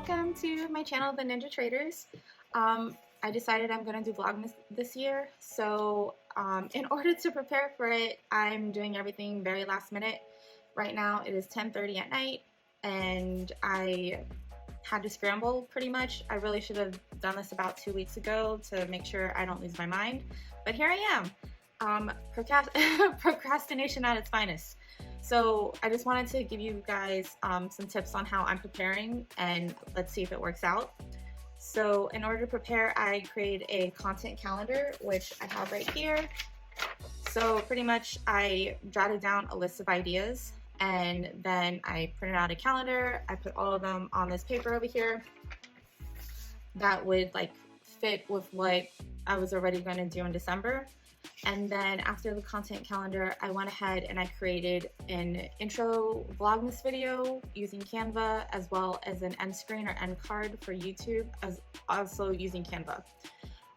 welcome to my channel, The Ninja Traders. I decided I'm going to do Vlogmas this year, so in order to prepare for it, I'm doing everything very last minute. Right now it is 10:30 at night, and I had to scramble pretty much. I really should have done this about 2 weeks ago to make sure I don't lose my mind, but here I am. Procrastination at its finest. So I just wanted to give you guys some tips on how I'm preparing, and let's see if it works out. So in order to prepare, I create a content calendar, which I have right here. So pretty much I jotted down a list of ideas, and then I printed out a calendar. I put all of them on this paper over here that would like fit with what I was already going to do in December. And then after the content calendar, I went ahead and I created an intro Vlogmas video using Canva, as well as an end screen or end card for YouTube, as also using Canva.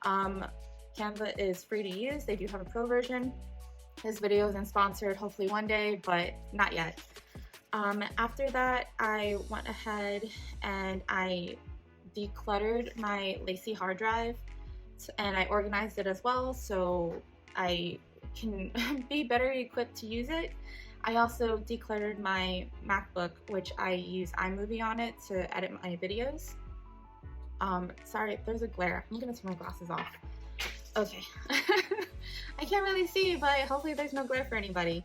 Canva is free to use. They do have a pro version. This video isn't sponsored, hopefully one day, but not yet. After that, I went ahead and I decluttered my Lacy hard drive, and I organized it as well, so I can be better equipped to use it. I also decluttered my MacBook, which I use iMovie on it to edit my videos. Sorry, there's a glare. I'm gonna turn my glasses off. Okay. I can't really see, but hopefully there's no glare for anybody.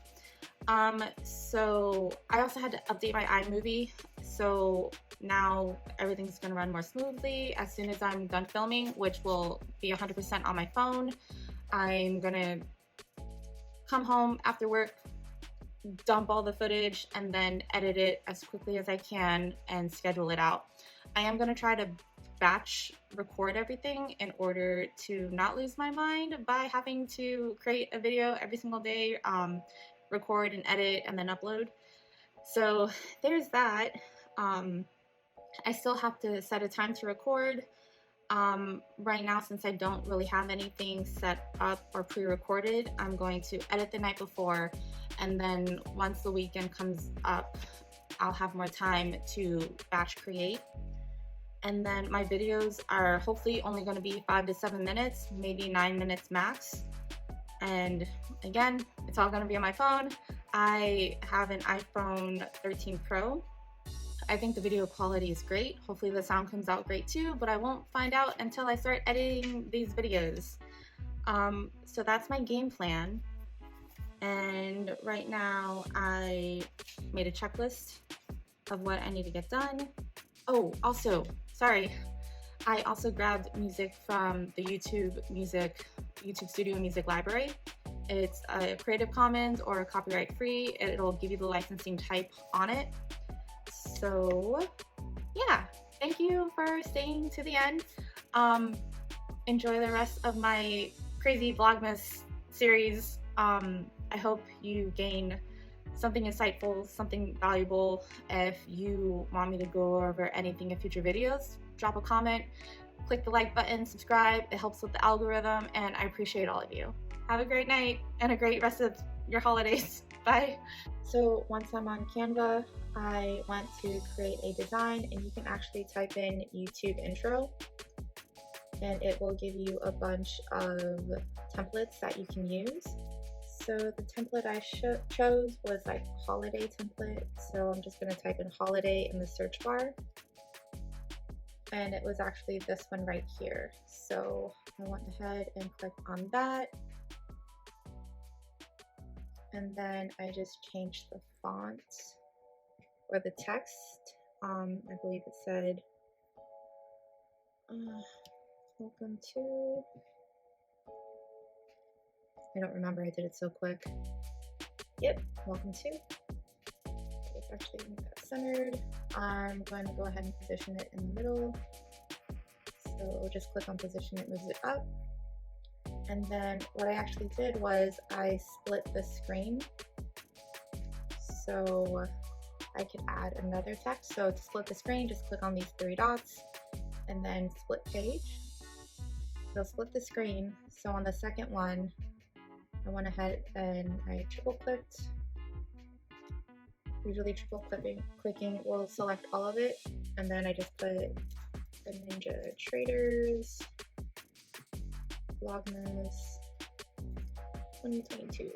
So I also had to update my iMovie, so now everything's gonna run more smoothly as soon as I'm done filming, which will be 100% on my phone. I'm gonna come home after work, dump all the footage, and then edit it as quickly as I can and schedule it out. I am gonna try to batch record everything in order to not lose my mind by having to create a video every single day, record and edit and then upload. So there's that. I still have to set a time to record. Right now, since I don't really have anything set up or pre-recorded, I'm going to edit the night before, and then once the weekend comes up, I'll have more time to batch create. And then my videos are hopefully only going to be 5 to 7 minutes, maybe 9 minutes max. And again, it's all going to be on my phone. I have an iPhone 13 Pro. I think the video quality is great. Hopefully the sound comes out great too, but I won't find out until I start editing these videos. So that's my game plan. And right now I made a checklist of what I need to get done. Oh, also, sorry, I also grabbed music from the YouTube Studio Music Library. It's a Creative Commons or copyright free. It'll give you the licensing type on it. So yeah, thank you for staying to the end. Enjoy the rest of my crazy Vlogmas series. I hope you gain something insightful, something valuable. If you want me to go over anything in future videos, drop a comment, click the like button, subscribe. It helps with the algorithm, and I appreciate all of you. Have a great night and a great rest of your holidays. Bye. So once I'm on Canva, I want to create a design, and you can actually type in YouTube intro, and it will give you a bunch of templates that you can use. So the template I chose was like holiday template, so I'm just going to type in holiday in the search bar, and it was actually this one right here. So I went ahead and clicked on that, and then I just changed the font or the text. I believe it said welcome to, I don't remember, I did it so quick. Yep, welcome to. Let's actually make that centered. I'm going to go ahead and position it in the middle. So just click on position, it moves it up. And then what I actually did was I split the screen so I could add another text. So to split the screen, just click on these 3 dots and then split page. So split the screen. So on the second one, I went ahead and I triple clicked usually triple clicking will select all of it, and then I just put the Ninja Traders Vlogmas 2022,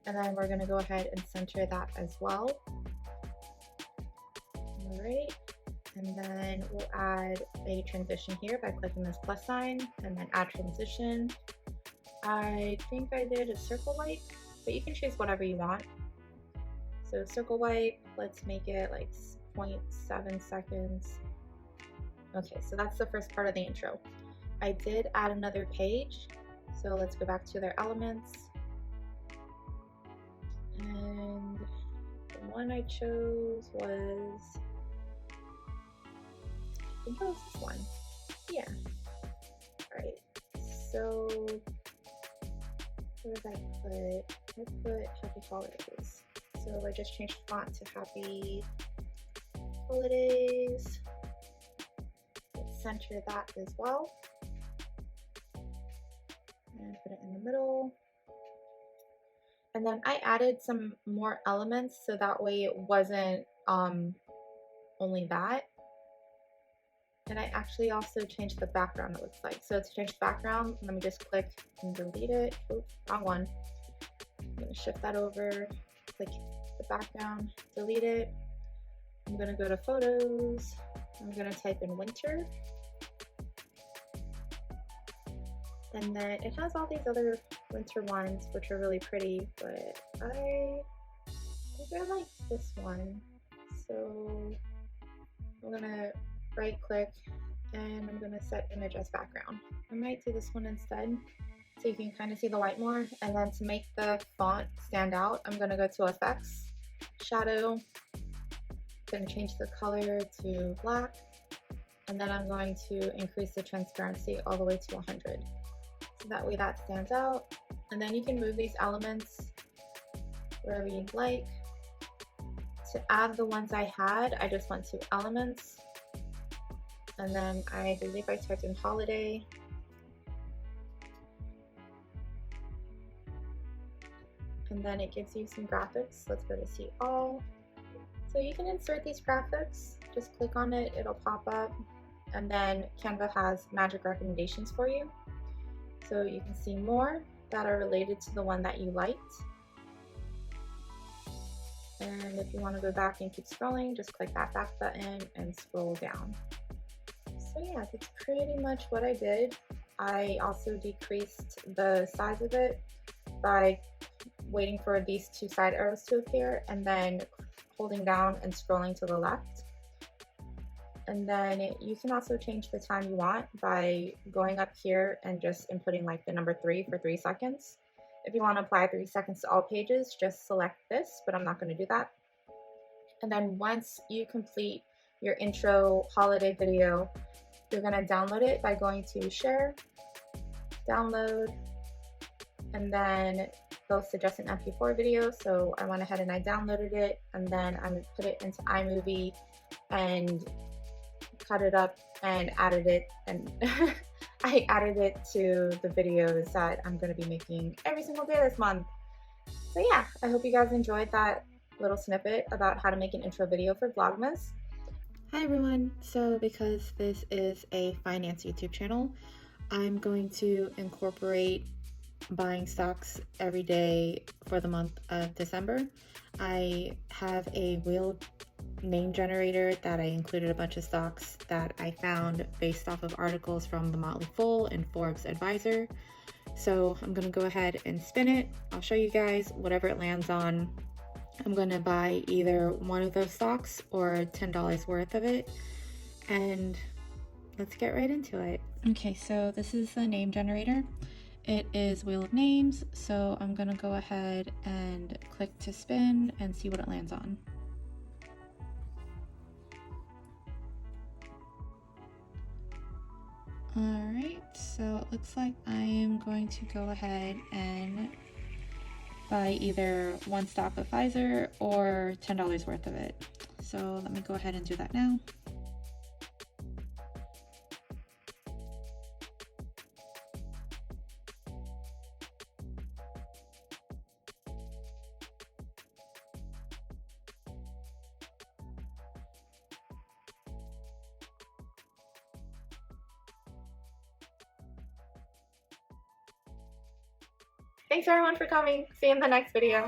and then we're gonna go ahead and center that as well. All right, and then we'll add a transition here by clicking this plus sign, and then add transition. I think I did a circle wipe, but you can choose whatever you want. So circle wipe, let's make it like 0.7 seconds. Okay, so that's the first part of the intro. I did add another page, so let's go back to their elements. And the one I chose was, I think it was this one. Yeah. All right, so where did I put Happy Holidays. So I just changed the font to Happy Holidays. Let's center that as well. And put it in the middle. And then I added some more elements so that way it wasn't only that. And I actually also changed the background, it looks like. So to change the background, let me just click and delete it. Oops, wrong one. I'm gonna shift that over, click the background, delete it. I'm gonna go to photos. I'm gonna type in winter. And then it has all these other winter ones, which are really pretty, but I think I like this one. So I'm gonna right click and I'm gonna set image as background. I might do this one instead so you can kind of see the light more. And then to make the font stand out, I'm gonna go to effects, shadow, gonna change the color to black, and then I'm going to increase the transparency all the way to 100. So that way that stands out. And then you can move these elements wherever you'd like. To add the ones I had, I just went to elements, and then I believe I typed in holiday. And then it gives you some graphics. Let's go to see all. So you can insert these graphics, just click on it, it'll pop up, and then Canva has magic recommendations for you. So you can see more that are related to the one that you liked. And if you want to go back and keep scrolling, just click that back button and scroll down. So yeah, that's pretty much what I did. I also decreased the size of it by waiting for these two side arrows to appear and then holding down and scrolling to the left. And then you can also change the time you want by going up here and just inputting like the number 3 for 3 seconds. If you want to apply 3 seconds to all pages, just select this, but I'm not going to do that. And then once you complete your intro holiday video, you're going to download it by going to share, download, and then they'll suggest an MP4 video. So I went ahead and I downloaded it, and then I'm going to put it into iMovie and cut it up and added it, and I added it to the videos that I'm going to be making every single day this month. So yeah, I hope you guys enjoyed that little snippet about how to make an intro video for Vlogmas. Hi everyone, so because this is a finance YouTube channel, I'm going to incorporate buying stocks every day for the month of December. I have a wheeled name generator that I included a bunch of stocks that I found based off of articles from The Motley Fool and Forbes Advisor. So I'm going to go ahead and spin it. I'll show you guys whatever it lands on. I'm going to buy either one of those stocks or $10 worth of it, and let's get right into it. Okay, so this is the name generator. It is Wheel of Names, so I'm going to go ahead and click to spin and see what it lands on. Alright, so it looks like I am going to go ahead and buy either one stock of Pfizer or $10 worth of it. So let me go ahead and do that now. Thanks everyone for coming. See you in the next video.